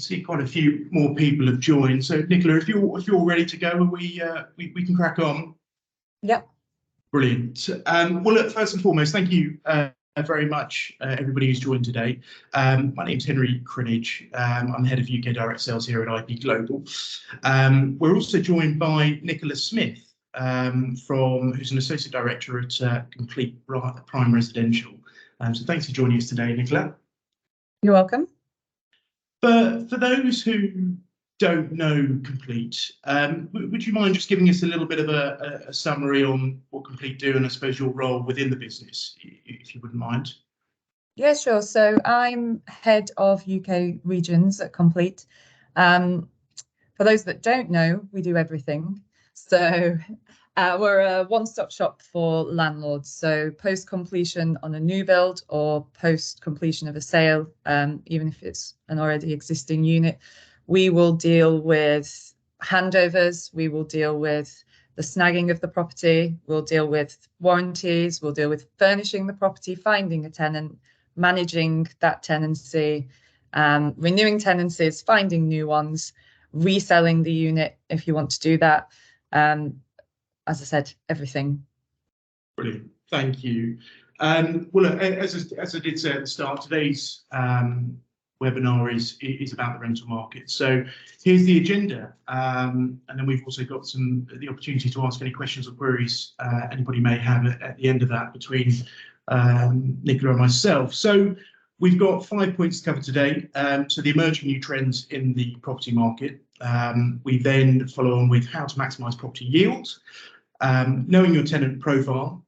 see quite a few more people have joined. So Nicola, if you're ready to go, we can crack on. Yep. Brilliant. Well, look, first and foremost, thank you very much, everybody who's joined today. My name's Henry Crinage. I'm head of UK Direct Sales here at IP Global. We're also joined by Nicola Smith, who's an associate director at Complete Prime Residential. So thanks for joining us today, Nicola. You're welcome. For those who don't know Complete, would you mind just giving us a little bit of a summary on what Complete do and I suppose your role within the business, if you wouldn't mind? Yeah, sure. So I'm head of UK regions at Complete. For those that don't know, we do everything. So we're a one-stop shop for landlords. So post-completion on a new build or post-completion of a sale, even if it's an already existing unit, we will deal with handovers, we will deal with the snagging of the property, we'll deal with warranties, we'll deal with furnishing the property, finding a tenant, managing that tenancy, renewing tenancies, finding new ones, reselling the unit if you want to do that. As I said, everything. Brilliant, thank you. Well, look, as I did say at the start, today's webinar is about the rental market. So here's the agenda, and then we've also got the opportunity to ask any questions or queries anybody may have at the end of that between Nicola and myself. So we've got 5 points to cover today. So the emerging new trends in the property market. We then follow on with how to maximise property yield, knowing your tenant profile,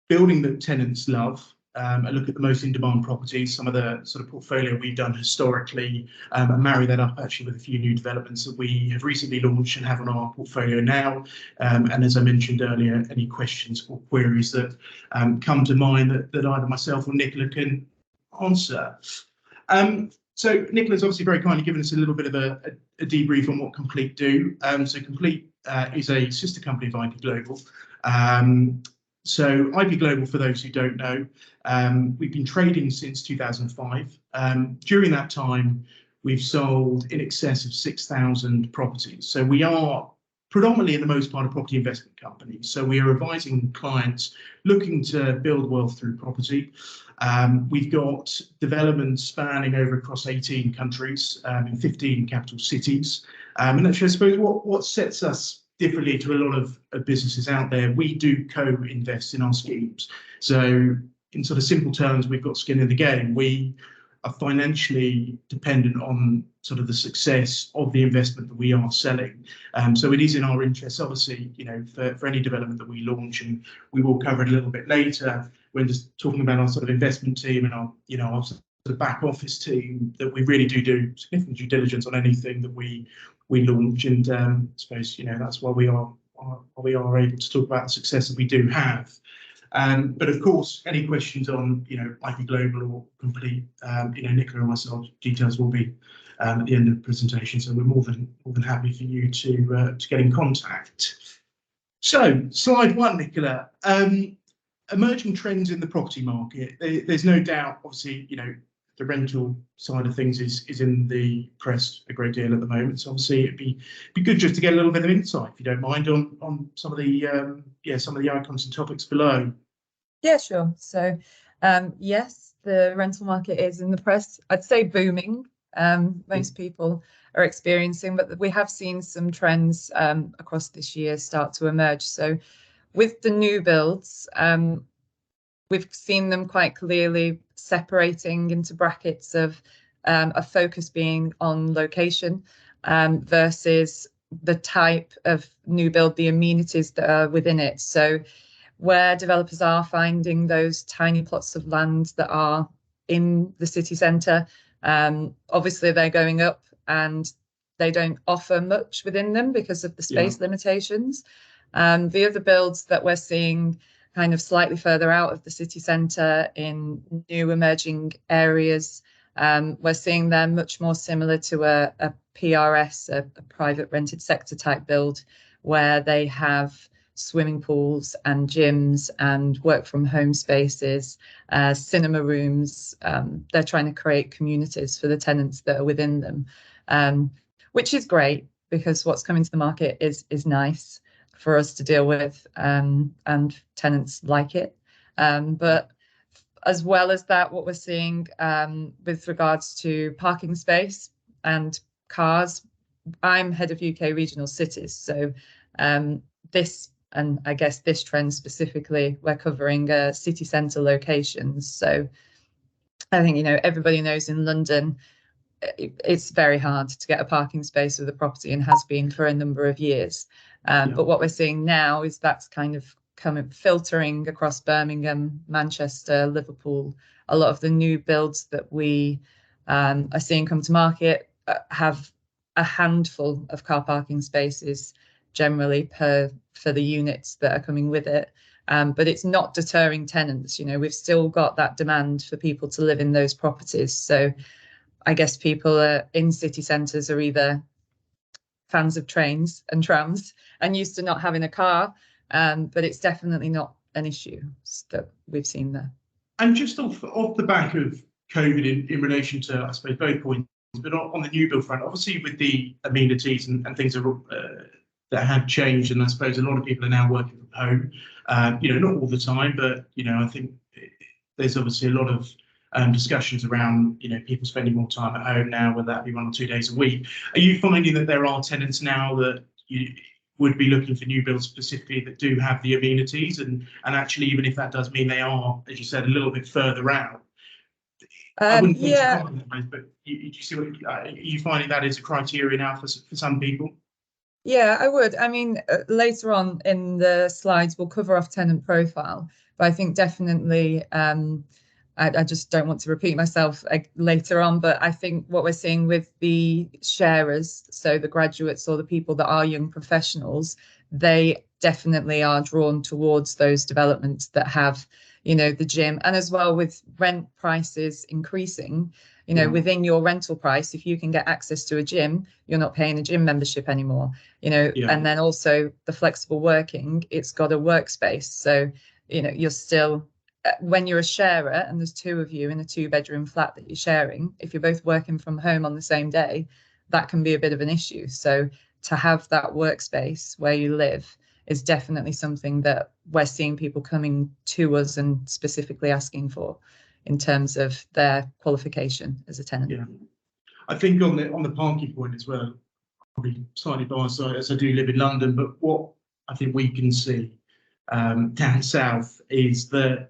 building that tenants love, a look at the most in-demand properties, some of the sort of portfolio we've done historically, and marry that up actually with a few new developments that we have recently launched and have on our portfolio now. And as I mentioned earlier, any questions or queries that come to mind that either myself or Nicola can answer. So Nicola's obviously very kindly given us a little bit of a debrief on what Complete do. So Complete is a sister company of IP Global. So IP Global, for those who don't know, we've been trading since 2005. During that time, we've sold in excess of 6,000 properties. So we are predominantly, in the most part, a property investment company. So we are advising clients looking to build wealth through property. We've got developments spanning over across 18 countries in 15 capital cities. And actually, I suppose what sets us differently to a lot of businesses out there, we do co-invest in our schemes. So in sort of simple terms, we've got skin in the game. We are financially dependent on sort of the success of the investment that we are selling. So it is in our interest, obviously, you know, for any development that we launch, and we will cover it a little bit later when just talking about our sort of investment team and our, you know, our sort of back office team, that we really do significant due diligence on anything that we launch. And I suppose, you know, that's why we are able to talk about the success that we do have. But of course, any questions on, you know, IP Global or Complete, you know, Nicola and myself, details will be at the end of the presentation. So we're more than happy for you to get in contact. So slide one, Nicola, emerging trends in the property market. There's no doubt, obviously, you know, the rental side of things is in the press a great deal at the moment. So obviously it'd be good just to get a little bit of insight, if you don't mind, on some of the some of the icons and topics below. Yeah, sure. So yes, the rental market is in the press. I'd say booming. Most people are experiencing, but we have seen some trends across this year start to emerge. So with the new builds, we've seen them quite clearly separating into brackets of a focus being on location versus the type of new build, the amenities that are within it. So where developers are finding those tiny plots of land that are in the city centre, obviously they're going up and they don't offer much within them because of the space limitations. The other builds that we're seeing kind of slightly further out of the city centre in new emerging areas, we're seeing them much more similar to a PRS, a private rented sector type build, where they have swimming pools and gyms and work from home spaces, cinema rooms. They're trying to create communities for the tenants that are within them. which is great because what's coming to the market is nice for us to deal with, and tenants like it. But as well as that, what we're seeing with regards to parking space and cars, I'm head of UK regional cities. So this, and I guess this trend specifically, we're covering city centre locations. So I think, everybody knows in London, it's very hard to get a parking space with a property and has been for a number of years. But what we're seeing now is that's kind of filtering across Birmingham, Manchester, Liverpool. A lot of the new builds that we are seeing come to market have a handful of car parking spaces generally for the units that are coming with it. But it's not deterring tenants. We've still got that demand for people to live in those properties. So I guess people in city centres are either fans of trains and trams and used to not having a car, but it's definitely not an issue that we've seen there. And just off the back of COVID in relation to, I suppose, both points, but on the new build front, obviously with the amenities and things that have changed, and I suppose a lot of people are now working from home, not all the time, but, I think there's obviously a lot of discussions around, people spending more time at home now, whether that be 1 or 2 days a week. Are you finding that there are tenants now that you would be looking for new builds specifically that do have the amenities, and actually, even if that does mean they are, as you said, a little bit further out? I wouldn't want to comment on that, but you see what are you finding that is a criteria now for some people? Yeah, I would. I mean, later on in the slides, we'll cover off tenant profile, but I think definitely, I just don't want to repeat myself later on, but I think what we're seeing with the sharers, so the graduates or the people that are young professionals, they definitely are drawn towards those developments that have, the gym. And as well, with rent prices increasing, within your rental price, if you can get access to a gym, you're not paying a gym membership anymore, and then also the flexible working, it's got a workspace. So, you're still, when you're a sharer and there's two of you in a 2-bedroom flat that you're sharing, if you're both working from home on the same day, that can be a bit of an issue. So to have that workspace where you live is definitely something that we're seeing people coming to us and specifically asking for in terms of their qualification as a tenant. Yeah, I think on the parking point as well, probably slightly biased as I do live in London, but what I think we can see down south is that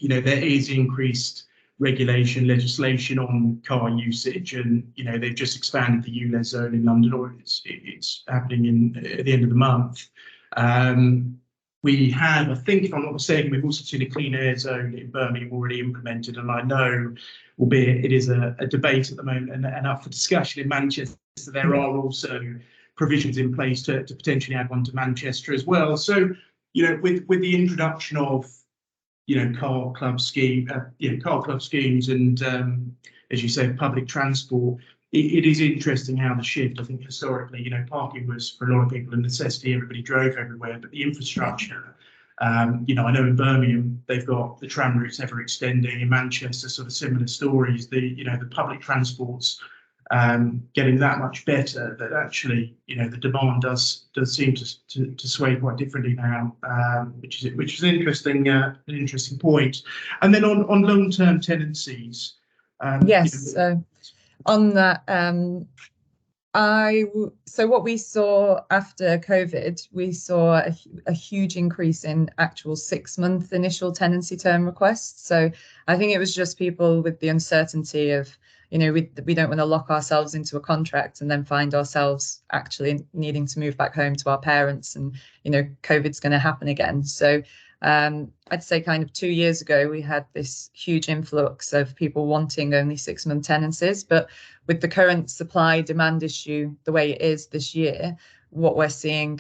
there is increased regulation legislation on car usage, and they've just expanded the ULEZ zone in London, or it's happening at the end of the month. We have, I think, if I'm not mistaken, we've also seen a clean air zone in Birmingham already implemented, and I know, albeit it is a debate at the moment and up for discussion in Manchester, there are also provisions in place to potentially add one to Manchester as well. So, with the introduction of car club schemes and, as you say, public transport, it is interesting how the shift, I think historically, parking was for a lot of people a necessity, everybody drove everywhere, but the infrastructure, I know in Birmingham, they've got the tram routes ever extending. In Manchester, sort of similar stories, the public transport's getting that much better that actually, the demand does seem to sway quite differently now, which is an interesting point. And then on long-term tenancies. Yes. So on that, so what we saw after COVID, we saw a huge increase in actual 6-month initial tenancy term requests. So I think it was just people with the uncertainty of, we don't want to lock ourselves into a contract and then find ourselves actually needing to move back home to our parents, and COVID's going to happen again. So I'd say kind of 2 years ago, we had this huge influx of people wanting only 6-month tenancies. But with the current supply demand issue, the way it is this year, what we're seeing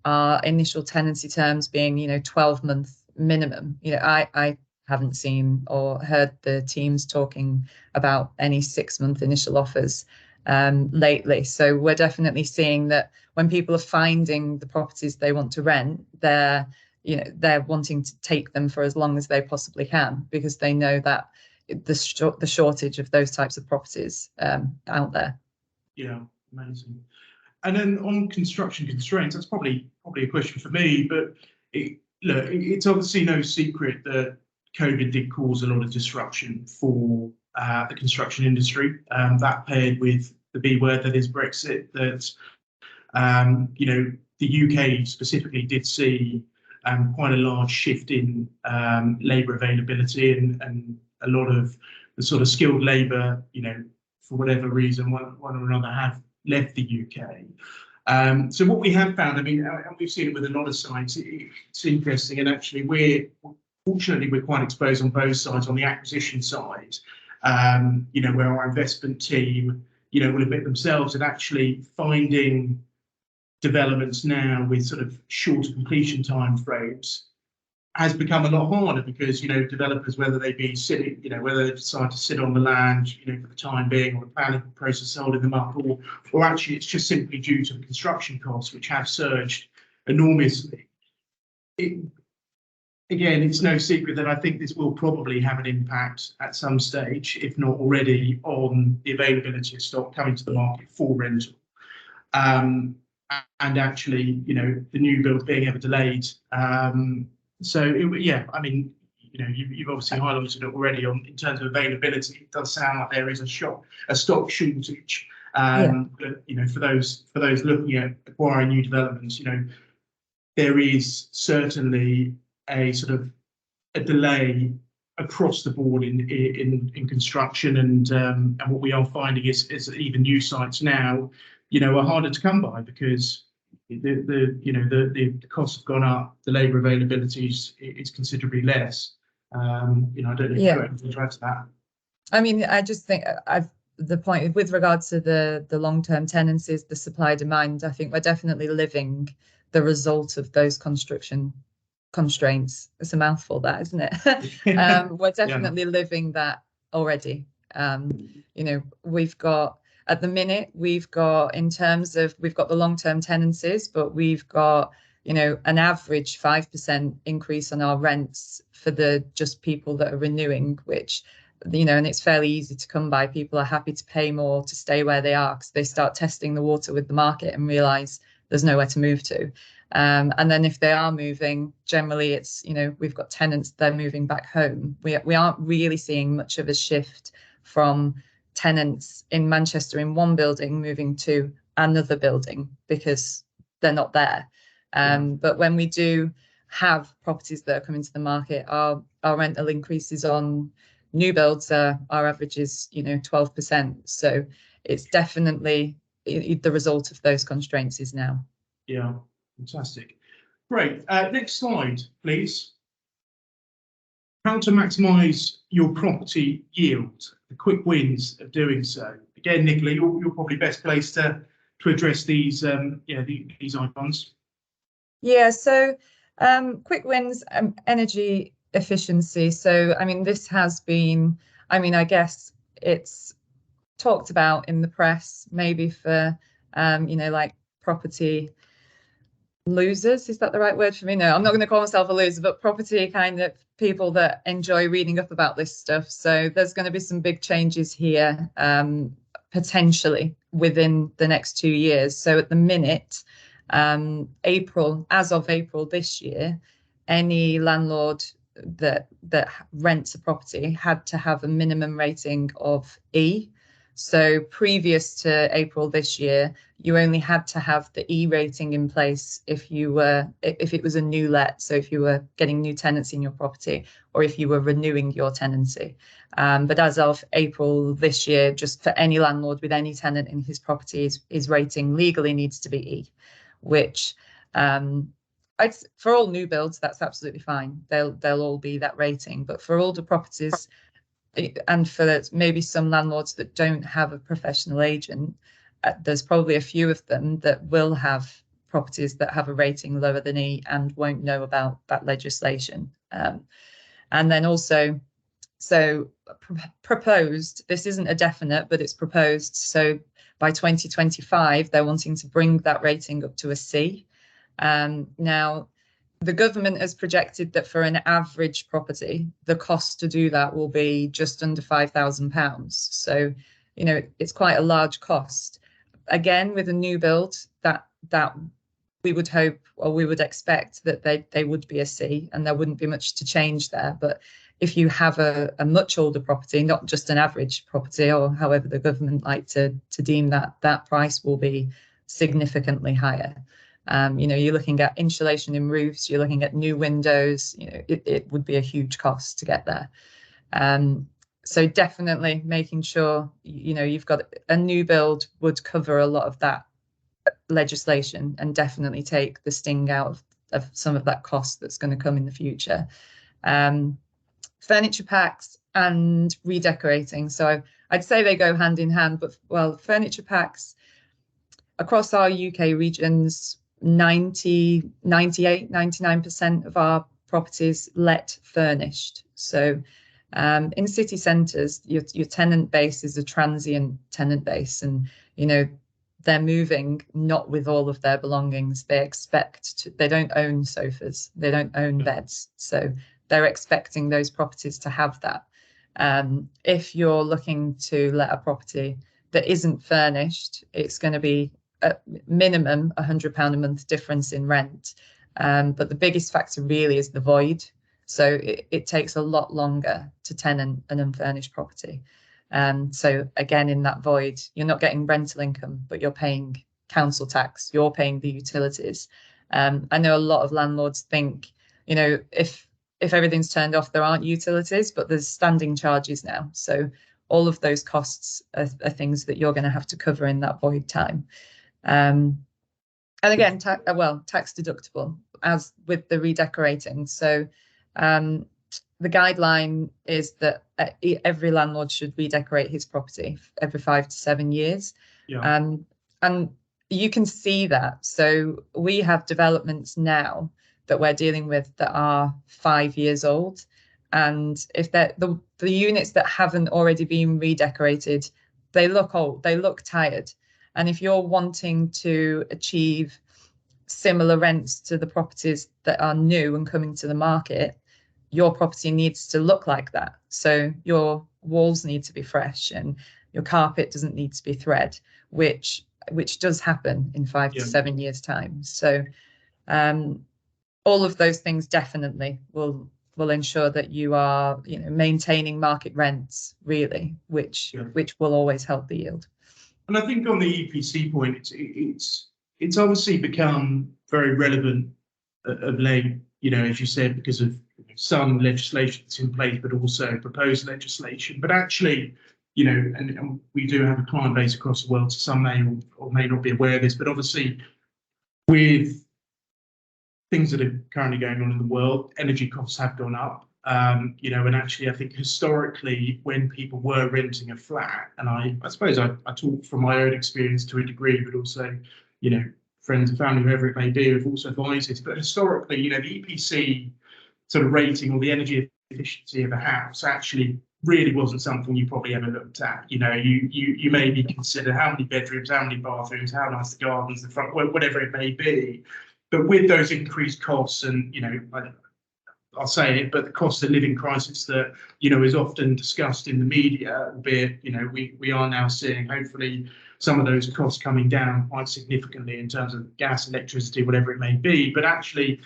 are initial tenancy terms being, 12-month minimum. I haven't seen or heard the teams talking about any 6-month initial offers lately. So we're definitely seeing that when people are finding the properties they want to rent, they're wanting to take them for as long as they possibly can, because they know that the shortage of those types of properties out there. Yeah, amazing. And then on construction constraints, that's probably a question for me, but it's obviously no secret that COVID did cause a lot of disruption for the construction industry. That paired with the B word that is Brexit, that the UK specifically did see quite a large shift in labour availability, and a lot of the sort of skilled labour, for whatever reason, one or another, have left the UK. So what we have found, I mean, and we've seen it with a lot of sites, it's interesting, and actually fortunately we're quite exposed on both sides. On the acquisition side, where our investment team, will admit themselves and actually finding developments now with sort of shorter completion time frames has become a lot harder, because developers, whether they be sitting, whether they decide to sit on the land, for the time being, or the planning process holding them up, or actually it's just simply due to the construction costs, which have surged enormously. Again, it's no secret that I think this will probably have an impact at some stage, if not already, on the availability of stock coming to the market for rental. And actually, the new build being ever delayed. Yeah, I mean, you've obviously highlighted it already in terms of availability. It does sound like there is a stock shortage. But, for those looking at acquiring new developments, there is certainly a sort of a delay across the board in construction, and what we are finding is that even new sites now, are harder to come by, because the costs have gone up, the labour availability is considerably less. I don't know if you've got anything to add to that. I mean, I just think the point with regards to the long-term tenancies, the supply demand, I think we're definitely living the result of those construction constraints. It's a mouthful, that, isn't it? We're definitely living that already. We've got, at the minute, we've got the long-term tenancies, but we've got, an average 5% increase on our rents for the just people that are renewing, which, and it's fairly easy to come by. People are happy to pay more to stay where they are, because they start testing the water with the market and realise there's nowhere to move to. And then if they are moving, generally it's, we've got tenants, they're moving back home. We aren't really seeing much of a shift from tenants in Manchester in one building moving to another building, because they're not there. But when we do have properties that are coming to the market, our rental increases on new builds, our average is 12%. So it's definitely the result of those constraints is now. Yeah, fantastic. Great. Next slide, please. How to maximise your property yield, the quick wins of doing so. Again, Nicola, you're probably best placed to address these these icons. Yeah, so quick wins, energy efficiency. So I mean, this has been, I guess it's talked about in the press, maybe for like property losers. Is that the right word for me? No, I'm not going to call myself a loser, but property kind of people that enjoy reading up about this stuff. So there's going to be some big changes here, potentially within the next 2 years. So at the minute, as of April this year, any landlord that rents a property had to have a minimum rating of E. So previous to April this year, you only had to have the E rating in place if it was a new let. So if you were getting new tenants in your property, or if you were renewing your tenancy. But as of April this year, just for any landlord with any tenant in his property, his rating legally needs to be E, which for all new builds, that's absolutely fine. They'll all be that rating. But for older properties, and for maybe some landlords that don't have a professional agent, there's probably a few of them that will have properties that have a rating lower than E and won't know about that legislation. And then also, so proposed, this isn't a definite, but it's proposed. So by 2025, they're wanting to bring that rating up to a C. Now, the government has projected that for an average property, the cost to do that will be just under £5,000. So, it's quite a large cost. again, with a new build, that we would hope, or we would expect that they would be a C, and there wouldn't be much to change there. But if you have a much older property, not just an average property, or however the government like to deem that price will be significantly higher. You're looking at insulation in roofs, you're looking at new windows, it would be a huge cost to get there. So definitely making sure, you've got a new build would cover a lot of that legislation and definitely take the sting out of some of that cost that's going to come in the future. Furniture packs and redecorating. So I'd say they go hand in hand, but furniture packs across our UK regions, 98, 99% of our properties let furnished. So in city centres, your tenant base is a transient tenant base, and they're moving not with all of their belongings. They don't own sofas, they don't own beds, so they're expecting those properties to have that. If you're looking to let a property that isn't furnished, it's going to be at minimum £100 a month difference in rent. But the biggest factor really is the void. So it takes a lot longer to tenant an unfurnished property. So again, in that void, you're not getting rental income, but you're paying council tax, you're paying the utilities. I know a lot of landlords think, if everything's turned off, there aren't utilities, but there's standing charges now. So all of those costs are things that you're going to have to cover in that void time. And again, tax deductible, as with the redecorating. So the guideline is that every landlord should redecorate his property every 5 to 7 years. Yeah. And you can see that. So we have developments now that we're dealing with that are 5 years old. And if they're the units that haven't already been redecorated, they look old, they look tired. And if you're wanting to achieve similar rents to the properties that are new and coming to the market, your property needs to look like that. So your walls need to be fresh and your carpet doesn't need to be thread, which does happen in 5 to 7 years' time. So all of those things definitely will ensure that you are maintaining market rents, really, which will always help the yield. And I think on the EPC point, it's obviously become very relevant of late, as you said, because of some legislation that's in place, but also proposed legislation. But actually, and we do have a client base across the world, so some may or may not be aware of this, but obviously with things that are currently going on in the world, energy costs have gone up. And actually, I think historically, when people were renting a flat, and I suppose I talk from my own experience to a degree, but also, friends and family, whoever it may be, have also advised this. But historically, the EPC sort of rating or the energy efficiency of a house actually really wasn't something you probably ever looked at. You maybe consider how many bedrooms, how many bathrooms, how nice the gardens, the front, whatever it may be. But with those increased costs and, I'll say it, but the cost of living crisis that, is often discussed in the media, albeit, we are now seeing, hopefully, some of those costs coming down quite significantly in terms of gas, electricity, whatever it may be. But actually,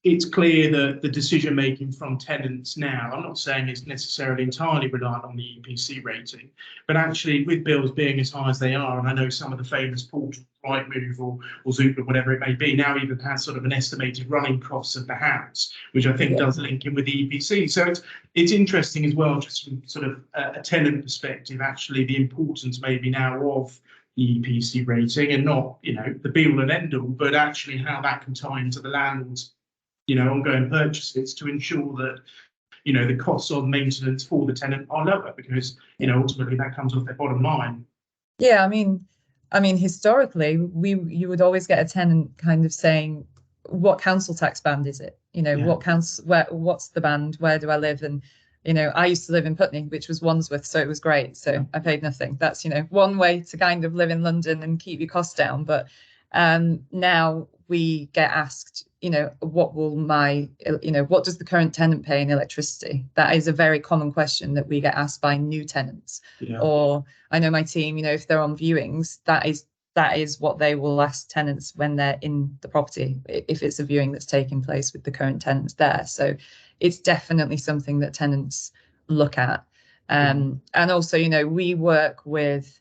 it's clear that the decision making from tenants now, I'm not saying it's necessarily entirely reliant on the EPC rating, but actually with bills being as high as they are, and I know some of the famous portals, Rightmove or Zoopla, whatever it may be, now even has sort of an estimated running costs of the house, which I think does link in with the EPC. So it's interesting as well, just from sort of a tenant perspective, actually the importance maybe now of the EPC rating, and not, the be all and end all, but actually how that can tie into the landlord's ongoing purchases to ensure that, the costs of maintenance for the tenant are lower, because, ultimately that comes off their bottom line. Yeah, I mean, historically, you would always get a tenant kind of saying, what council tax band is it? What's the band? Where do I live? And, I used to live in Putney, which was Wandsworth, so it was great. So I paid nothing. That's, one way to kind of live in London and keep your costs down. But now we get asked, what will what does the current tenant pay in electricity? That is a very common question that we get asked by new tenants. Yeah. Or I know my team, if they're on viewings, that is what they will ask tenants when they're in the property, if it's a viewing that's taking place with the current tenants there. So it's definitely something that tenants look at. And also, we work with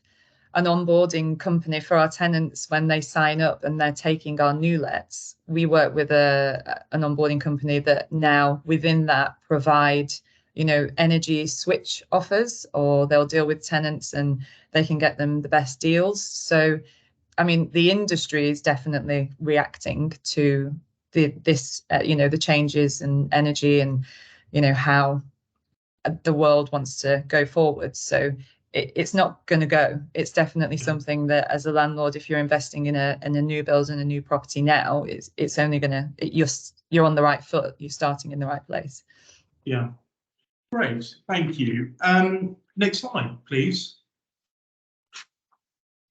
an onboarding company for our tenants when they sign up and they're taking our new lets. We work with an onboarding company that now within that provide, energy switch offers, or they'll deal with tenants and they can get them the best deals. So, I mean, the industry is definitely reacting to the changes in energy and, how the world wants to go forward. So it's not going to go. It's definitely something that, as a landlord, if you're investing in a new build and a new property now, it's only going to, you're on the right foot. You're starting in the right place. Yeah, great, thank you. Next slide, please.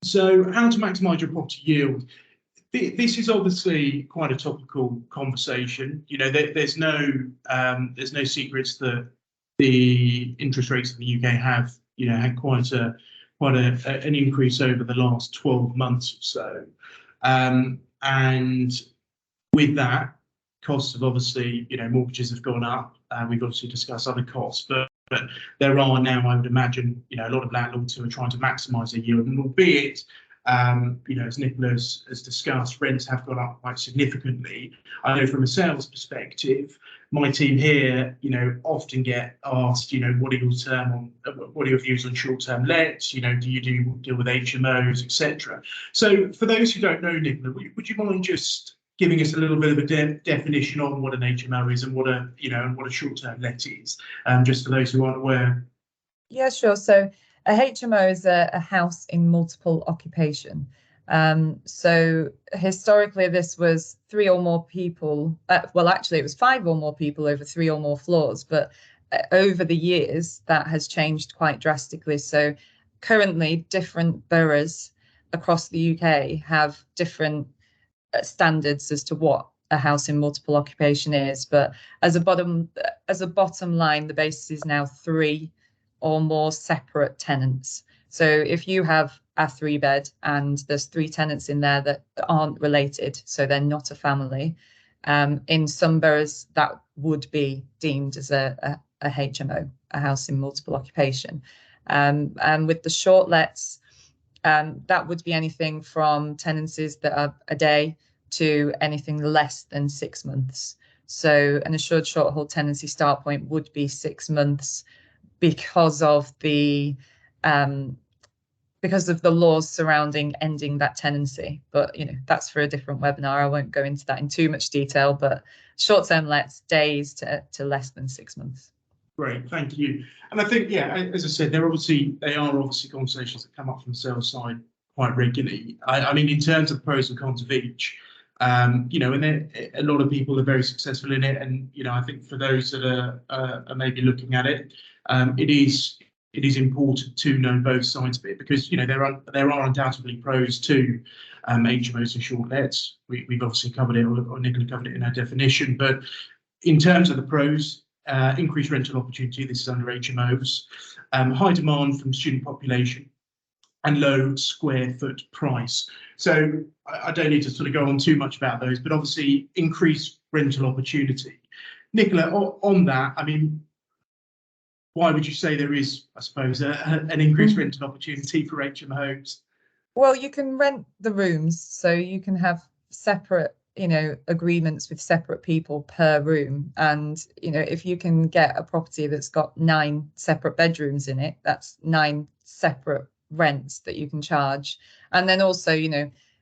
So, how to maximise your property yield? This is obviously quite a topical conversation. There's no secrets that the interest rates in the UK have, had quite an increase over the last 12 months or so. And with that, costs have obviously, mortgages have gone up. We've obviously discussed other costs, but there are now, I would imagine, a lot of landlords who are trying to maximise their yield, and albeit, as Nicholas has discussed, rents have gone up quite significantly. I know from a sales perspective, my team here, often get asked, what are your views on short-term lets? Do you deal with HMOs, etc.? So for those who don't know, Nicola, would you mind just giving us a little bit of a definition on what an HMO is and what a short-term let is, just for those who aren't aware? Yeah, sure. So a HMO is a house in multiple occupation. So historically, this was 3 or more people. Well, actually, it was 5 or more people over 3 or more floors. But over the years, that has changed quite drastically. So currently, different boroughs across the UK have different standards as to what a house in multiple occupation is. But as a bottom line, the basis is now 3 or more separate tenants. So if you have a 3-bed and there's 3 tenants in there that aren't related, so they're not a family, in some boroughs that would be deemed as a HMO, a house in multiple occupation. And with the short lets, that would be anything from tenancies that are a day to anything less than 6 months. So an assured short hold tenancy start point would be 6 months because of the laws surrounding ending that tenancy. But that's for a different webinar. I won't go into that in too much detail, but short-term lets, days to less than 6 months. Great, thank you. And I think, yeah, as I said, they are obviously conversations that come up from the sales side quite regularly. I mean, in terms of the pros and cons of each, and a lot of people are very successful in it. And I think for those that are maybe looking at it, it is important to know both sides of it, because there are undoubtedly pros to HMOs and short lets. We've obviously covered it, or Nicola covered it in our definition. But in terms of the pros, increased rental opportunity, this is under HMOs, high demand from student population, and low square foot price. So I don't need to sort of go on too much about those, but obviously increased rental opportunity. Nicola, on that, I mean, why would you say there is, I suppose, an increased rental opportunity for HMOs? Well, you can rent the rooms, so you can have separate, agreements with separate people per room. And, if you can get a property that's got 9 separate bedrooms in it, that's 9 separate rents that you can charge. And then also,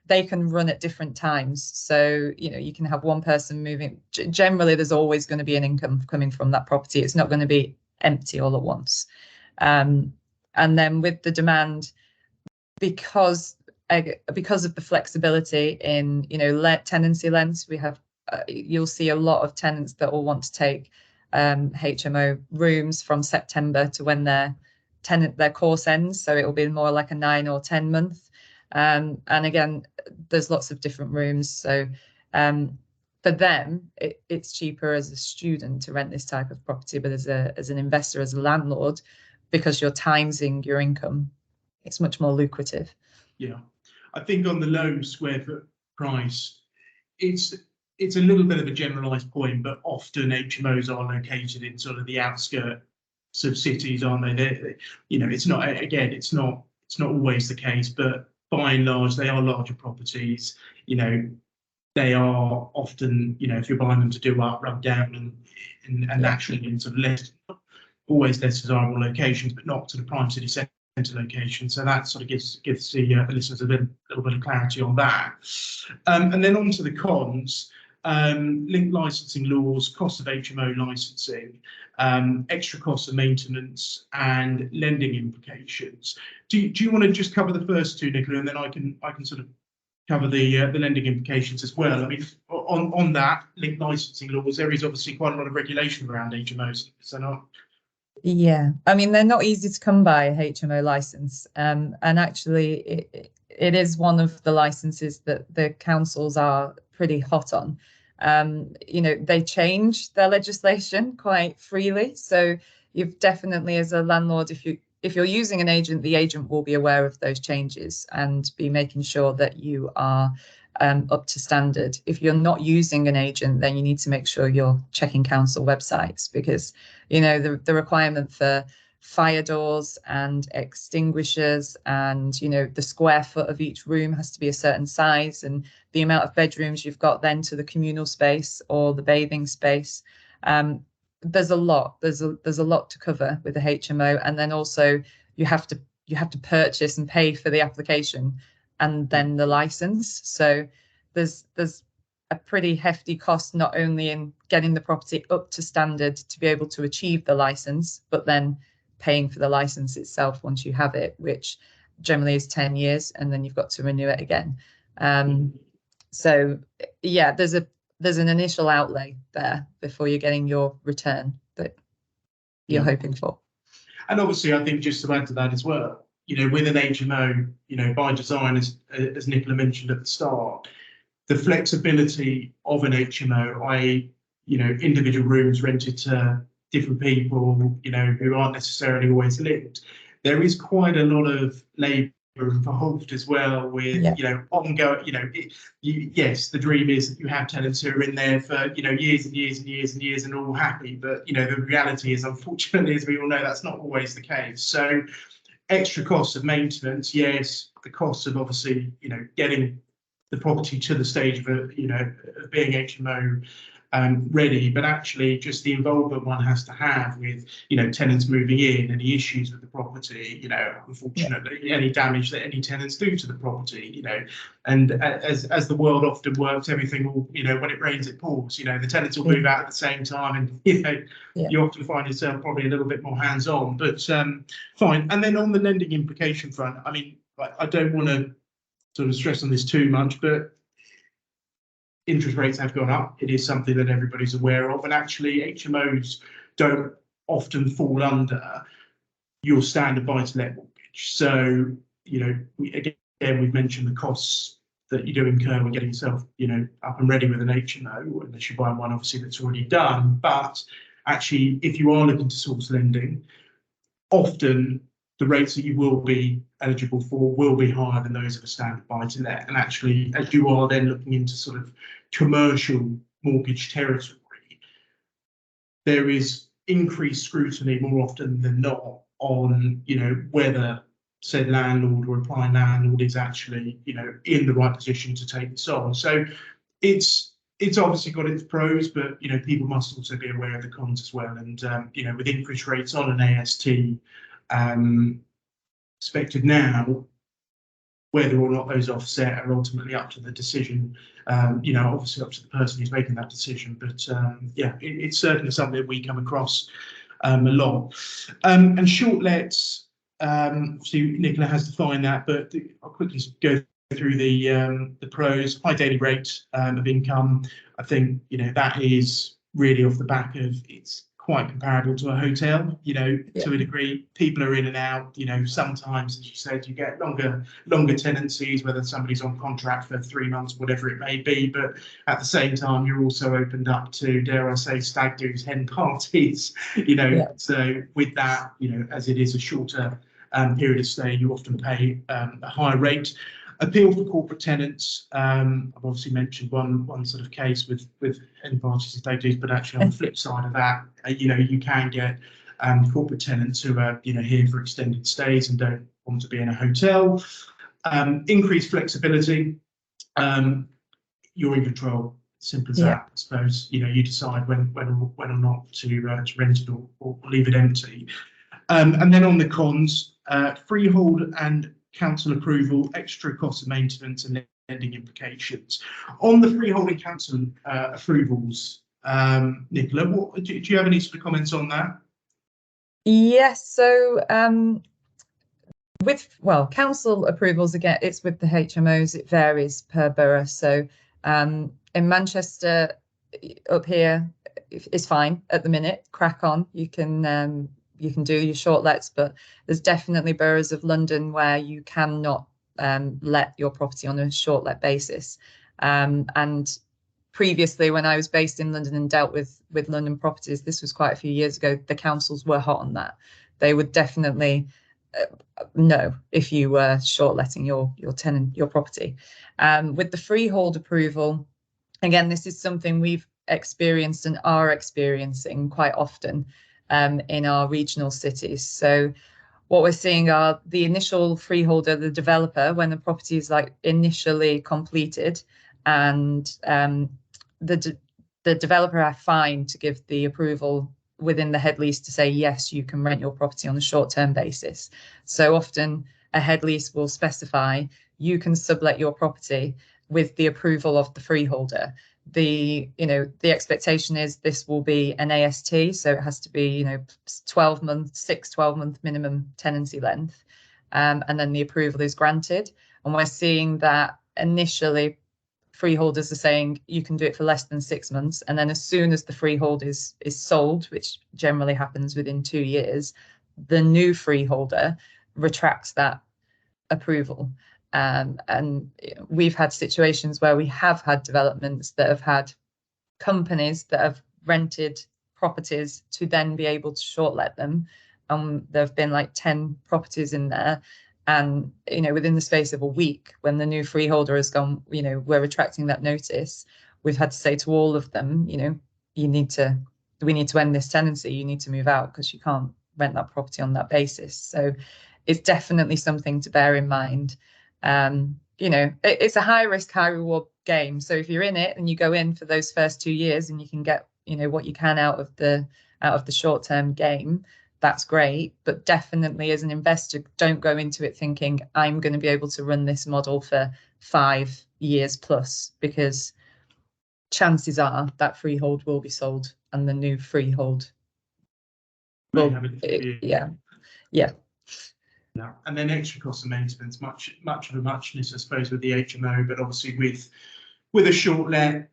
they can run at different times. So, you can have one person moving. Generally, there's always going to be an income coming from that property. It's not going to be empty all at once. And then with the demand, because of the flexibility in tenancy lengths, we have you'll see a lot of tenants that will want to take HMO rooms from September to when their course ends, so it will be more like a 9 or 10 month. And again, there's lots of different rooms, so For them, it's cheaper as a student to rent this type of property, but as an investor, as a landlord, because you're timesing your income, it's much more lucrative. Yeah, I think on the low square foot price, it's a little bit of a generalised point, but often HMOs are located in sort of the outskirts of cities, aren't they? It's not, again, it's not always the case, but by and large, they are larger properties. They are often, if you're buying them to do up, rub down, and naturally in sort of always less desirable locations, but not to the prime city centre location. So that sort of gives the listeners a little bit of clarity on that. And then on to the cons. Linked licensing laws, cost of HMO licensing, extra costs of maintenance, and lending implications. Do you want to just cover the first two, Nicola, and then I can sort of cover the lending implications as well? I mean, on that linked licensing laws, there is obviously quite a lot of regulation around HMOs, so not. Yeah, I mean, they're not easy to come by, a HMO license, and actually it is one of the licenses that the councils are pretty hot on. They change their legislation quite freely, so you've definitely, as a landlord, if you're using an agent, the agent will be aware of those changes and be making sure that you are up to standard. If you're not using an agent, then you need to make sure you're checking council websites, because the requirement for fire doors and extinguishers, and the square foot of each room has to be a certain size, and the amount of bedrooms you've got then to the communal space or the bathing space. There's a lot to cover with the HMO, and then also you have to purchase and pay for the application and then the license. So there's a pretty hefty cost, not only in getting the property up to standard to be able to achieve the license, but then paying for the license itself once you have it, which generally is 10 years, and then you've got to renew it again. So yeah, there's an initial outlay there before you're getting your return that you're hoping for. And obviously, I think just to add to that as well, with an HMO, by design, as Nicola mentioned at the start, the flexibility of an HMO, i.e., individual rooms rented to different people, who aren't necessarily always linked, there is quite a lot of labour involved as well with, ongoing, yes, the dream is that you have tenants who are in there for, years and years and years and years and all happy. But, the reality is, unfortunately, as we all know, that's not always the case. So extra costs of maintenance, yes, the costs of obviously, getting the property to the stage of of being HMO ready, but actually just the involvement one has to have with tenants moving in, any issues with the property, unfortunately, any damage that any tenants do to the property, and as the world often works, everything will, when it rains it pours, the tenants will move out at the same time, and you often find yourself probably a little bit more hands-on, but fine. And then on the lending implication front, I mean, I don't want to sort of stress on this too much, but interest rates have gone up. It is something that everybody's aware of, and actually HMOs don't often fall under your standard buy-to-let mortgage. So, we've mentioned the costs that you do incur when getting yourself, up and ready with an HMO, unless you're buying one, obviously, that's already done. But actually, if you are looking to source lending, often the rates that you will be eligible for will be higher than those of a standard buy-to-let. And actually, as you are then looking into sort of commercial mortgage territory, there is increased scrutiny more often than not on, whether said landlord or applying landlord is actually, in the right position to take this on. So it's obviously got its pros, but people must also be aware of the cons as well. And with interest rates on an AST expected now, whether or not those offset are ultimately up to the decision, obviously up to the person who's making that decision. But it's certainly something that we come across a lot. And short lets, obviously Nicola has defined that, but I'll quickly go through the pros. High daily rate of income. I think that is really off the back of it's quite comparable to a hotel, you know, Yeah. to a degree. People are in and out, you know, sometimes, as you said, you get longer tenancies, whether somebody's on contract for 3 months, whatever it may be. But at the same time, you're also opened up to, dare I say, stag do's, hen parties, you know. Yeah. So with that, you know, as it is a shorter period of stay, you often pay a higher rate. Appeal for corporate tenants. I've obviously mentioned one sort of case with any parties if they do, but actually on the flip side of that, you know, you can get corporate tenants who are, you know, here for extended stays and don't want to be in a hotel. Increased flexibility. You're in control. Simple as that. I suppose, you know, you decide when or not to rent it or leave it empty. And then on the cons, freehold and council approval, extra cost of maintenance and lending implications. On the freehold and council approvals, Nicola, do you have any sort of comments on that? Yes, so council approvals, again, it's with the HMOs, it varies per borough. So in Manchester, up here, it's fine at the minute, crack on. You can do your short lets, but there's definitely boroughs of London where you cannot let your property on a short let basis. And previously, when I was based in London and dealt with London properties, this was quite a few years ago, the councils were hot on that. They would definitely know if you were short letting your property. With the freehold approval, again, this is something we've experienced and are experiencing quite often in our regional cities. So what we're seeing are the initial freeholder, the developer, when the property is like initially completed, and the developer are fine to give the approval within the head lease to say, yes, you can rent your property on a short-term basis. So often a head lease will specify you can sublet your property with the approval of the freeholder. The expectation is this will be an AST, so it has to be 12 month minimum tenancy length, and then the approval is granted. And we're seeing that initially freeholders are saying you can do it for less than 6 months, and then as soon as the freehold is sold, which generally happens within 2 years, the new freeholder retracts that approval. And we've had situations where we have had developments that have had companies that have rented properties to then be able to short let them. There have been like 10 properties in there. And, within the space of a week, when the new freeholder has gone, we're retracting that notice, we've had to say to all of them, we need to end this tenancy. You need to move out because you can't rent that property on that basis. So it's definitely something to bear in mind. It's a high risk, high reward game. So if you're in it and you go in for those first 2 years and you can get, what you can out of the short term game, that's great. But definitely as an investor, don't go into it thinking I'm going to be able to run this model for 5 years plus, because chances are that freehold will be sold and the new freehold will, yeah. Yeah, and then extra cost of maintenance, much of a muchness, I suppose, with the HMO, but obviously with a short let.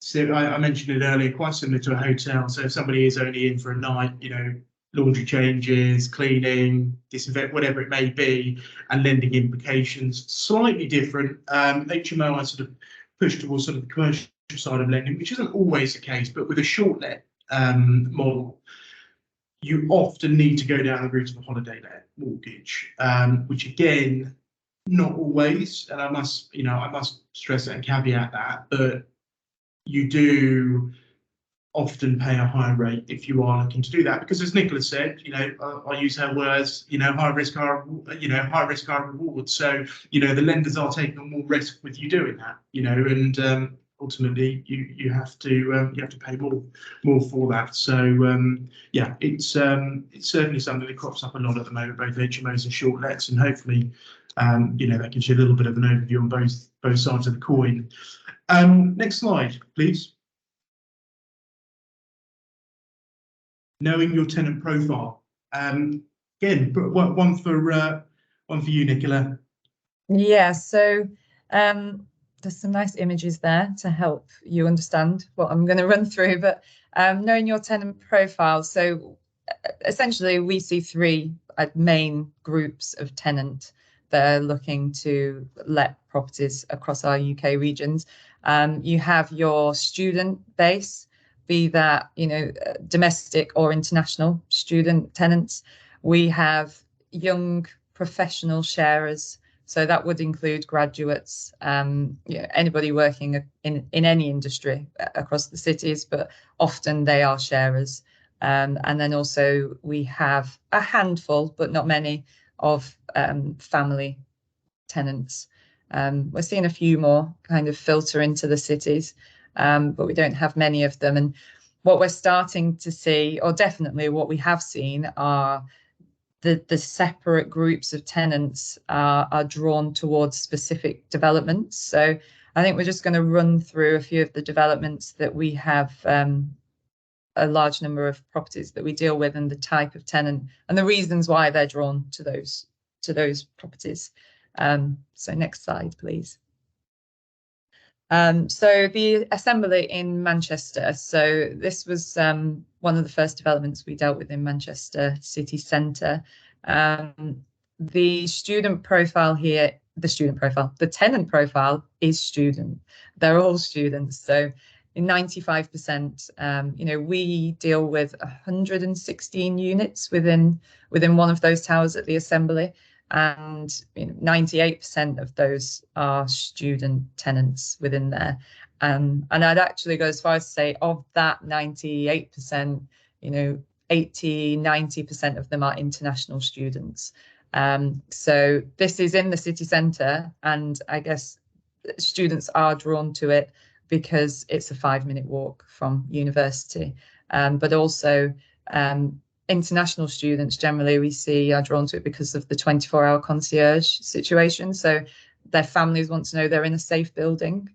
So I mentioned it earlier, quite similar to a hotel. So if somebody is only in for a night, laundry changes, cleaning, disinfect, whatever it may be, and lending implications, slightly different. HMO, I sort of push towards sort of the commercial side of lending, which isn't always the case, but with a short let model, you often need to go down the route of a holiday let mortgage, which again, not always, and I must stress that and caveat that, but you do often pay a higher rate if you are looking to do that, because as Nicola said, I use her words, high risk, high reward. So, the lenders are taking on more risk with you doing that, and ultimately you have to pay more for that. So yeah, it's certainly something that crops up a lot at the moment, both HMOs and short lets, and hopefully that gives you a little bit of an overview on both sides of the coin. Next slide, please. Knowing your tenant profile. Again, one for you, Nicola. Yeah. So there's some nice images there to help you understand what I'm going to run through. But knowing your tenant profile, so essentially we see three main groups of tenant that are looking to let properties across our UK regions. You have your student base, be that, you know, domestic or international student tenants. We have young professional sharers. So that would include graduates, anybody working in any industry across the cities, but often they are sharers. And then also we have a handful, but not many, of family tenants. We're seeing a few more kind of filter into the cities, but we don't have many of them. And what we're starting to see, or definitely what we have seen, are the separate groups of tenants are drawn towards specific developments. So I think we're just going to run through a few of the developments that we have, a large number of properties that we deal with, and the type of tenant and the reasons why they're drawn to those properties. So next slide, please. So the Assembly in Manchester. So this was one of the first developments we dealt with in Manchester city centre. The student profile here, the tenant profile is student. They're all students. So in 95%, we deal with 116 units within one of those towers at the Assembly. And 98% of those are student tenants within there. And I'd actually go as far as to say, of that 98%, 80-90% of them are international students. So this is in the city centre, and I guess students are drawn to it because it's a 5-minute walk from university, but also international students generally we see are drawn to it because of the 24-hour concierge situation. So their families want to know they're in a safe building.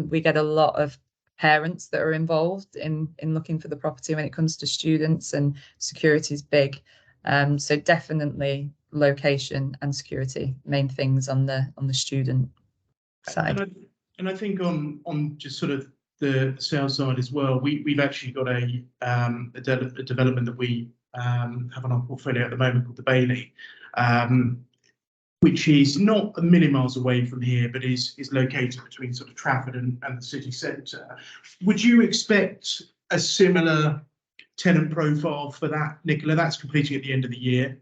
We get a lot of parents that are involved in looking for the property when it comes to students, and security is big. So definitely location and security, main things on the student side. And I think on just sort of the sales side as well, we've actually got a development that we have on our portfolio at the moment called the Bailey, which is not a million miles away from here, but is located between sort of Trafford and the city centre. Would you expect a similar tenant profile for that, Nicola? That's completing at the end of the year.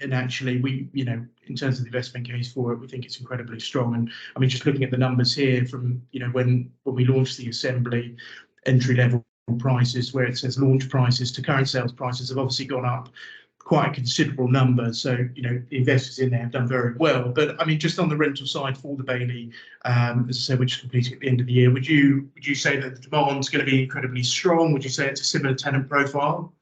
And actually, we, in terms of the investment case for it, we think it's incredibly strong. And I mean, just looking at the numbers here from, when we launched the Assembly, entry level prices, where it says launch prices to current sales prices, have obviously gone up quite a considerable number. So, the investors in there have done very well. But I mean, just on the rental side for the Bailey, as I said, which is completing at the end of the year, would you say that the demand's going to be incredibly strong? Would you say it's a similar tenant profile?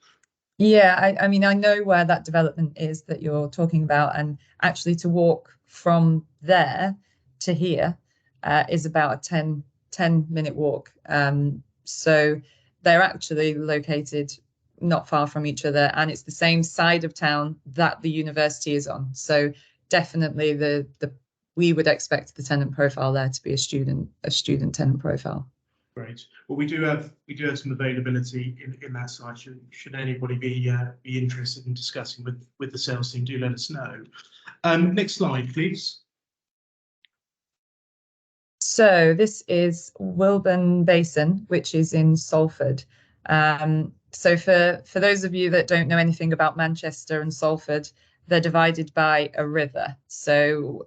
Yeah, I mean, I know where that development is that you're talking about, and actually to walk from there to here is about a 10-minute walk. So they're actually located not far from each other, and it's the same side of town that the university is on. So definitely we would expect the tenant profile there to be a student tenant profile. Great. Well, we do have some availability in that side. Should anybody be interested in discussing with the sales team, do let us know. Next slide, please. So this is Wilburn Basin, which is in Salford. So for those of you that don't know anything about Manchester and Salford, they're divided by a river. So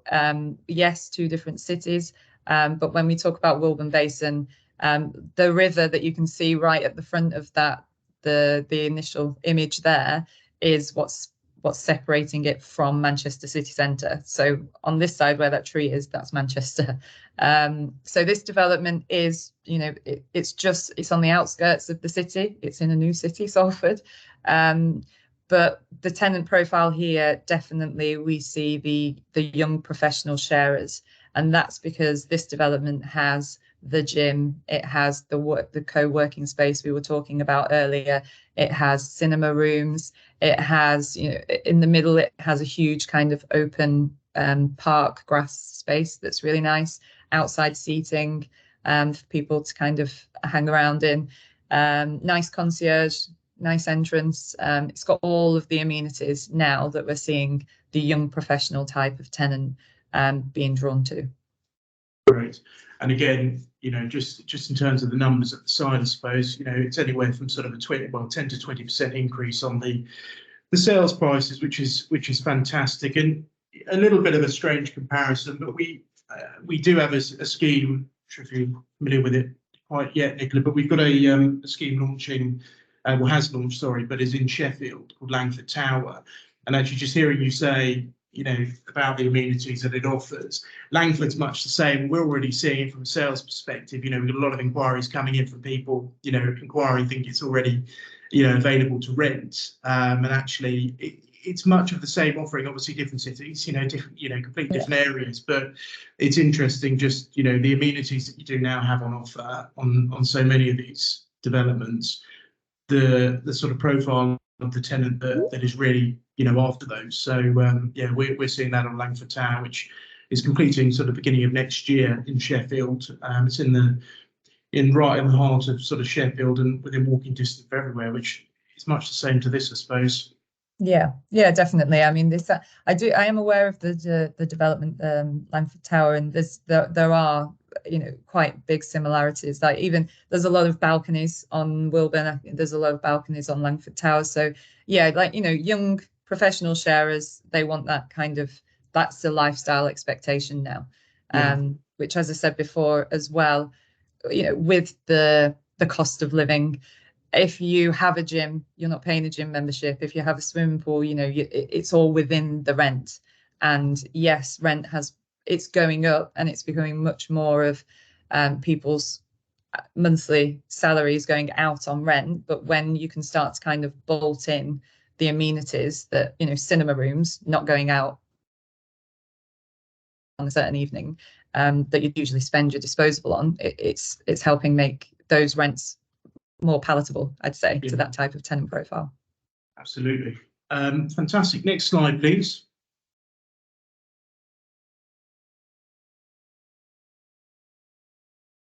yes, two different cities. But when we talk about Wilburn Basin, the river that you can see right at the front of that, the initial image there, is what's separating it from Manchester city centre. So on this side where that tree is, that's Manchester. So this development is, it's on the outskirts of the city. It's in a new city, Salford. But the tenant profile here, definitely we see the young professional sharers. And that's because this development has the gym, it has the co-working space we were talking about earlier, it has cinema rooms, it has, in the middle, it has a huge kind of open park grass space that's really nice, outside seating for people to kind of hang around in, nice concierge, nice entrance. It's got all of the amenities now that we're seeing the young professional type of tenant being drawn to. Great. And again, just in terms of the numbers at the side, I suppose, it's anywhere from sort of a 10 to 20% increase on the sales prices, which is fantastic. And a little bit of a strange comparison, but we do have a scheme. I'm not sure if you're familiar with it quite yet, Nicola, but we've got a scheme launching, has launched, sorry, but is in Sheffield, called Langford Tower. And actually, just hearing you say, about the amenities that it offers, Langford's much the same. We're already seeing it from a sales perspective. We've got a lot of inquiries coming in from people, inquiring, think it's already, available to rent. And actually, it's much of the same offering, obviously different cities, different, completely different areas. But it's interesting, just, the amenities that you do now have on offer on so many of these developments, the sort of profile of the tenant that is really, after those. So yeah, we're seeing that on Langford Tower, which is completing sort of beginning of next year in Sheffield. It's right in the heart of sort of Sheffield and within walking distance of everywhere, which is much the same to this, I suppose. Yeah, definitely. I mean, this I am aware of the development Langford Tower, and there are quite big similarities. Like even there's a lot of balconies on Wilburn. I think there's a lot of balconies on Langford Tower. So yeah, like young professional sharers, they want that kind of, that's the lifestyle expectation now. Which, as I said before as well, with the cost of living, if you have a gym, you're not paying a gym membership. If you have a swimming pool, it's all within the rent. And yes, it's going up, and it's becoming much more of people's monthly salaries going out on rent. But when you can start to kind of bolt in the amenities that, cinema rooms, not going out on a certain evening, that you'd usually spend your disposable on, it's helping make those rents more palatable, I'd say, to that type of tenant profile. Absolutely. Fantastic. Next slide, please.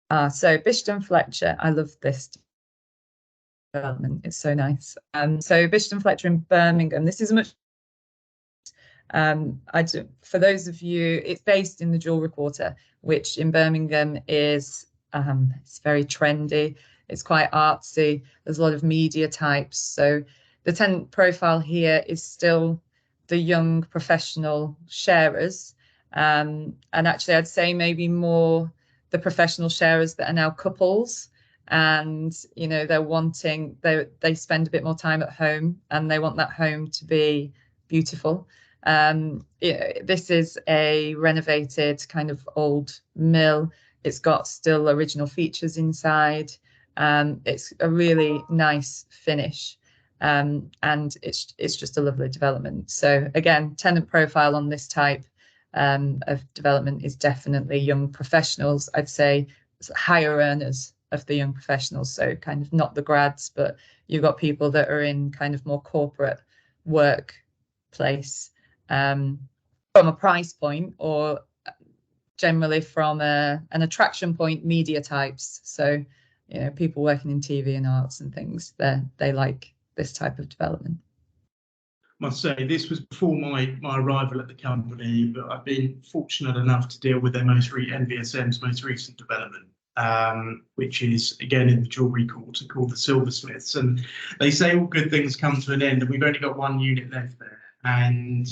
So Bishton Fletcher, I love this development. It's so nice. So Bishton Fletcher in Birmingham. This is much. For those of you, it's based in the Jewellery Quarter, which in Birmingham is it's very trendy. It's quite artsy. There's a lot of media types. So the tenant profile here is still the young professional sharers. And actually, I'd say maybe more the professional sharers that are now couples. And, they're wanting, they spend a bit more time at home, and they want that home to be beautiful. This is a renovated kind of old mill. It's got still original features inside. It's a really nice finish, and it's just a lovely development. So again, tenant profile on this type of development is definitely young professionals. I'd say higher earners of the young professionals, so kind of not the grads, but you've got people that are in kind of more corporate workplace, from a price point, or generally from an attraction point, media types. So people working in TV and arts and things, they like this type of development. I must say, this was before my arrival at the company, but I've been fortunate enough to deal with their NVSM's most recent development, which is again in the Jewellery Quarter, called the Silversmiths. And they say all good things come to an end, and we've only got one unit left there. And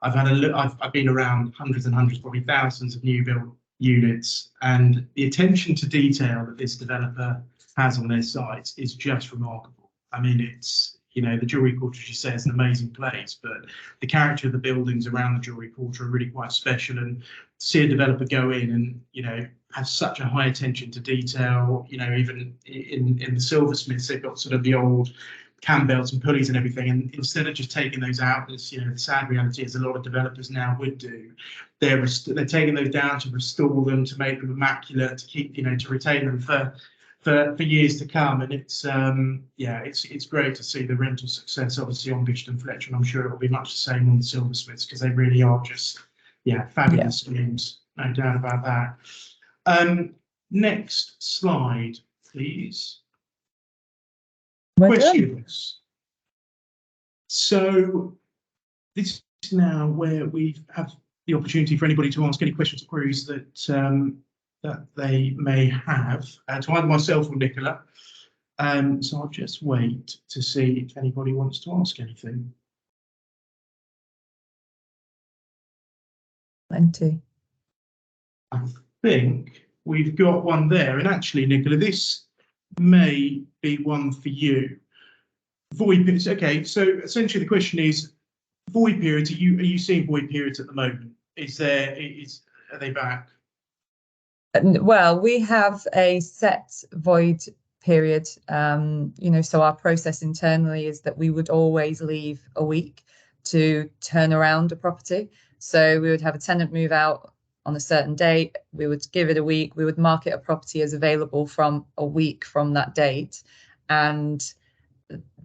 I've had a look. I've been around hundreds and hundreds, probably thousands of new build units, and the attention to detail that this developer has on their sites is just remarkable. I mean, it's, the Jewellery Quarter, as you say, is an amazing place, but the character of the buildings around the Jewellery Quarter are really quite special. And to see a developer go in and, have such a high attention to detail, even in the Silversmiths, they've got sort of the old cam belts and pulleys and everything, and instead of just taking those out, as the sad reality is a lot of developers now would do, they're taking those down to restore them, to make them immaculate, to keep, to retain them for years to come. And it's it's great to see the rental success obviously on Bishton Fletcher, and I'm sure it'll be much the same on the Silversmiths, because they really are just yeah, fabulous schemes, no doubt about that. Next slide, please. Well done. Questions. So this is now where we have the opportunity for anybody to ask any questions or queries that that they may have to either myself or Nicola. So I'll just wait to see if anybody wants to ask anything. Plenty. I think we've got one there, and actually, Nicola, this may be one for you. Void periods. Okay, so essentially the question is, void periods. Are you seeing void periods at the moment? Are they back? Well, we have a set void period. So our process internally is that we would always leave a week to turn around a property. So we would have a tenant move out on a certain date. We would give it a week. We would market a property as available from a week from that date. And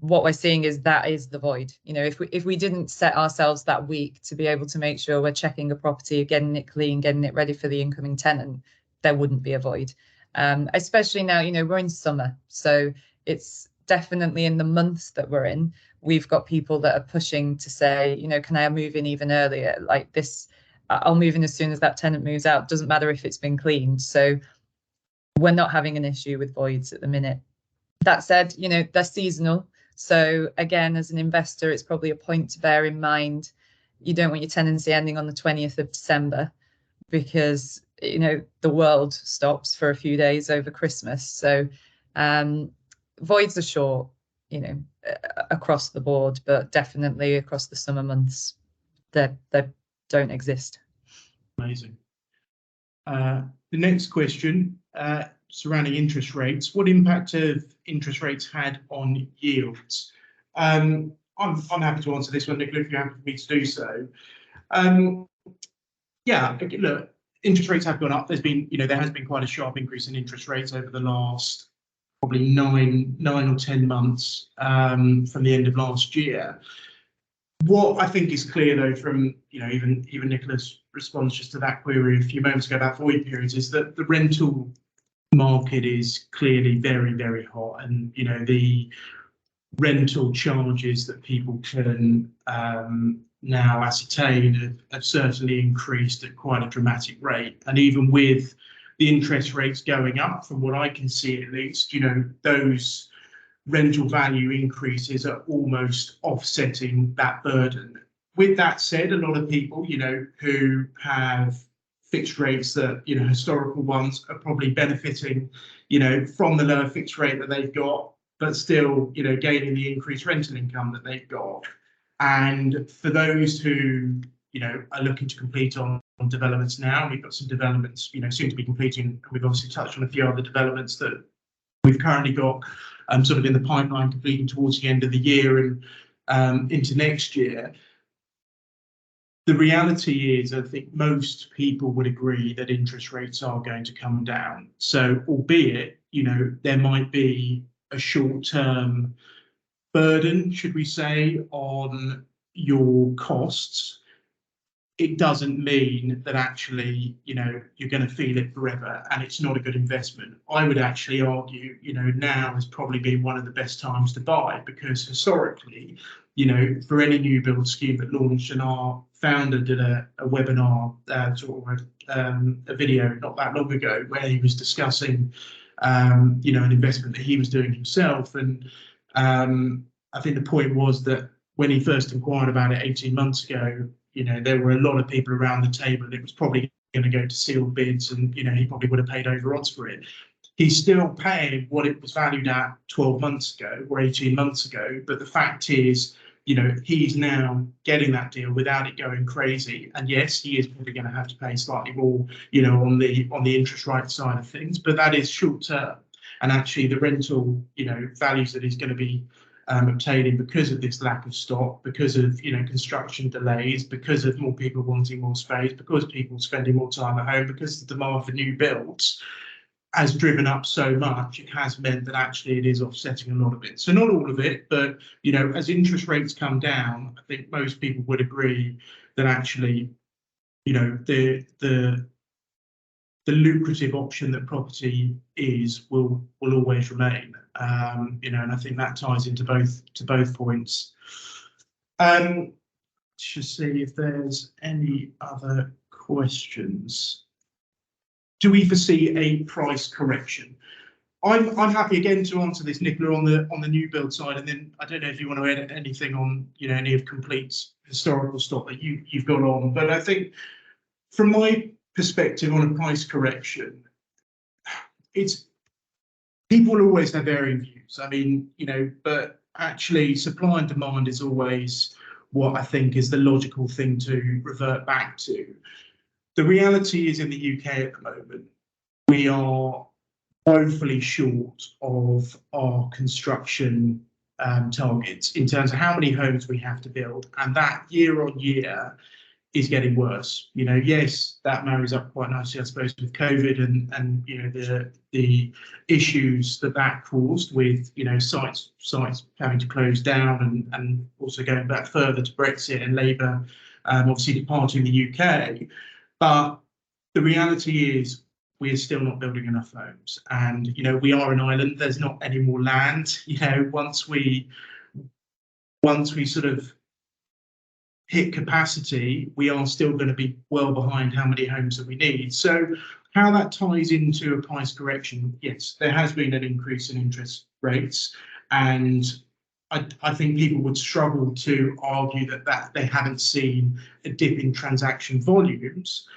what we're seeing is that is the void. If we didn't set ourselves that week to be able to make sure we're checking a property, getting it clean, getting it ready for the incoming tenant, there wouldn't be a void. Especially now, we're in summer, so it's definitely in the months that we're in. We've got people that are pushing to say, can I move in even earlier? Like this, I'll move in as soon as that tenant moves out. Doesn't matter if it's been cleaned. So we're not having an issue with voids at the minute. That said, they're seasonal. So again, as an investor, it's probably a point to bear in mind. You don't want your tenancy ending on the 20th of December because, the world stops for a few days over Christmas. So voids are short, across the board, but definitely across the summer months, they don't exist. Amazing. The next question, surrounding interest rates. What impact have interest rates had on yields? I'm happy to answer this one, Nicola, if you're happy for me to do so. Yeah, look, interest rates have gone up. There has been quite a sharp increase in interest rates over the last probably nine or 10 months from the end of last year. What I think is clear, though, from even Nicola's response just to that query a few moments ago about void periods, is that the rental market is clearly very, very hot, and the rental charges that people can now ascertain have certainly increased at quite a dramatic rate. And even with the interest rates going up, from what I can see at least, those rental value increases are almost offsetting that burden. With that said, a lot of people, who have fixed rates that, historical ones, are probably benefiting, from the lower fixed rate that they've got, but still, gaining the increased rental income that they've got. And for those who, are looking to complete on developments now, we've got some developments, soon to be completing. We've obviously touched on a few other developments that we've currently got sort of in the pipeline, completing towards the end of the year and into next year. The reality is, I think most people would agree that interest rates are going to come down. So, albeit, there might be a short-term burden, should we say, on your costs, it doesn't mean that actually, you're going to feel it forever and it's not a good investment. I would actually argue, now has probably been one of the best times to buy, because historically, for any new build scheme that launched, and our founder did a webinar, a video not that long ago, where he was discussing, an investment that he was doing himself. And I think the point was that when he first inquired about it 18 months ago, there were a lot of people around the table, and it was probably going to go to sealed bids, and he probably would have paid over odds for it. He's still paying what it was valued at 12 months ago or 18 months ago, but the fact is, he's now getting that deal without it going crazy. And yes, he is probably going to have to pay slightly more, on the interest rate side of things, but that is short term. And actually, the rental, values that he's going to be obtaining because of this lack of stock, because of construction delays, because of more people wanting more space, because people spending more time at home, because the demand for new builds has driven up so much, it has meant that actually it is offsetting a lot of it. So not all of it, but as interest rates come down, I think most people would agree that actually you know, the lucrative option that property is will always remain. You know, and I think that ties into both points. Just see if there's any other questions. Do we foresee a price correction? I'm happy again to answer this, Nicola, on the new build side, and then I don't know if you want to add anything on, you know, any of Complete's historical stock that you've got on. But I think from my perspective on a price correction, it's people always have varying views. I mean, you know, but actually supply and demand is always what I think is the logical thing to revert back to. The reality is in the UK at the moment, we are woefully short of our construction targets in terms of how many homes we have to build, and that year on year is getting worse. You know, yes, that marries up quite nicely, I suppose, with COVID and you know the issues that caused with, you know, sites having to close down and also going back further to Brexit and Labour obviously departing the UK. But the reality is we are still not building enough homes, and you know we are an island. There's not any more land. You know, once we sort of hit capacity, we are still going to be well behind how many homes that we need. So how that ties into a price correction, yes, there has been an increase in interest rates, and I think people would struggle to argue that they haven't seen a dip in transaction volumes,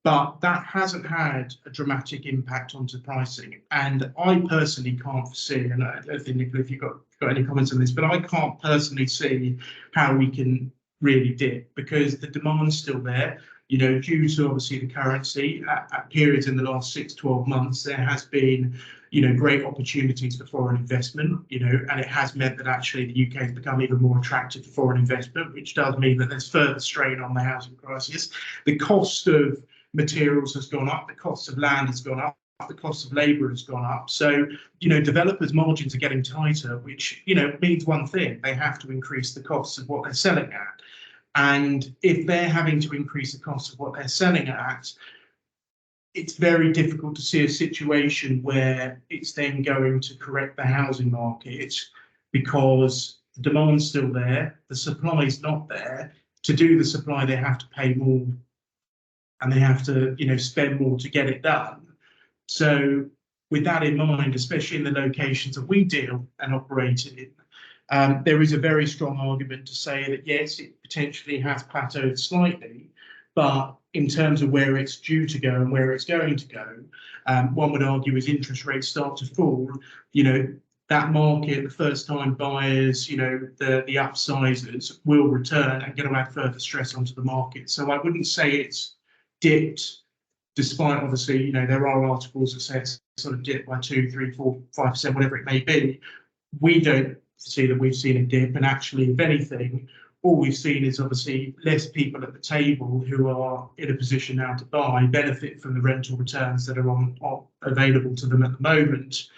but that hasn't had a dramatic impact onto pricing. And I personally can't foresee, and I don't think, Nicola, if you've got any comments on this, but I can't personally see how we can really dip, because the demand's still there. You know, due to obviously the currency, at periods in the last 6-12 months, there has been, you know, great opportunities for foreign investment, you know, and it has meant that actually the UK has become even more attractive for foreign investment, which does mean that there's further strain on the housing crisis. The cost of materials has gone up, the cost of land has gone up, the cost of labour has gone up. So, you know, developers' margins are getting tighter, which, you know, means one thing: they have to increase the costs of what they're selling at. And if they're having to increase the cost of what they're selling at, it's very difficult to see a situation where it's then going to correct the housing market, because the demand's still there, the supply is not there. To do the supply, they have to pay more, and they have to, you know, spend more to get it done. So with that in mind, especially in the locations that we deal and operate in, there is a very strong argument to say that yes, it potentially has plateaued slightly, but in terms of where it's due to go and where it's going to go, one would argue as interest rates start to fall, you know, that market, the first-time buyers, you know, the upsizers will return and going to add further stress onto the market. So I wouldn't say it's dipped, despite obviously, you know, there are articles that say it's sort of dipped by 2, 3, 4, 5%, whatever it may be. We don't see that we've seen a dip, and actually, if anything, all we've seen is obviously less people at the table who are in a position now to buy, benefit from the rental returns that are available to them at the moment.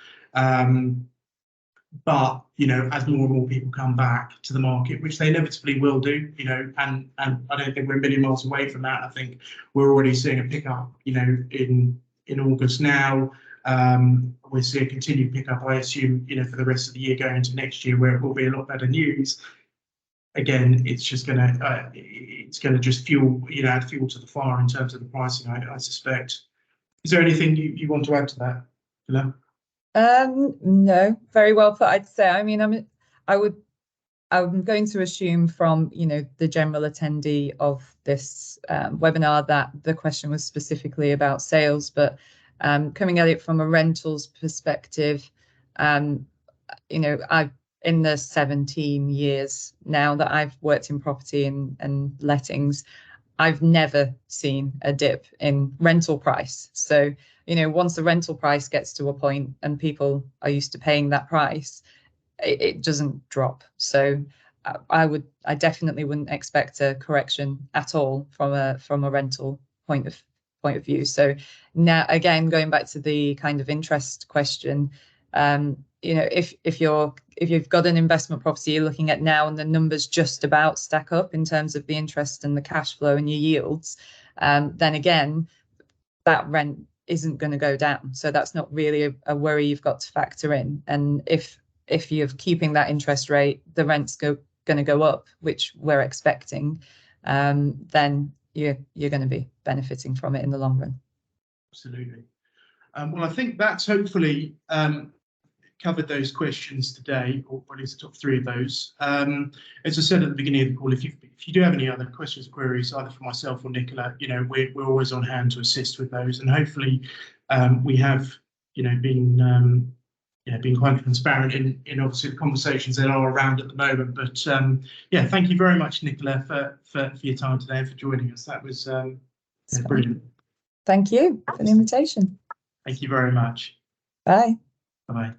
But you know, as more and more people come back to the market, which they inevitably will do, you know, and I don't think we're a million miles away from that. I think we're already seeing a pickup, you know, in August now. We'll see a continued pickup, I assume, you know, for the rest of the year going into next year, where it will be a lot better news. Again, it's just gonna just fuel, you know, add fuel to the fire in terms of the pricing, I suspect. Is there anything you want to add to that, Glenn? No, very well put, I'd say. I mean, I'm going to assume from, you know, the general attendee of this webinar that the question was specifically about sales, but coming at it from a rentals perspective, you know, I've in the 17 years now that I've worked in property and lettings, I've never seen a dip in rental price. So, you know, once the rental price gets to a point and people are used to paying that price, it doesn't drop. So I definitely wouldn't expect a correction at all from a rental point of view. So now, again, going back to the kind of interest question, you know, if you've got an investment property you're looking at now and the numbers just about stack up in terms of the interest and the cash flow and your yields, then again, that rent isn't going to go down. So that's not really a worry you've got to factor in. And if you're keeping that interest rate, the rent's going to go up, which we're expecting, then you're going to be benefiting from it in the long run. Absolutely. Well, I think that's hopefully covered those questions today, or at least the top 3 of those. As I said at the beginning of the call, if you do have any other questions or queries, either for myself or Nicola, we're always on hand to assist with those. And hopefully we have, been quite transparent in obviously the conversations that are around at the moment. But yeah, thank you very much, Nicola, for your time today and for joining us. That was brilliant. Thank you for the invitation. Thank you very much. Bye. Bye-bye.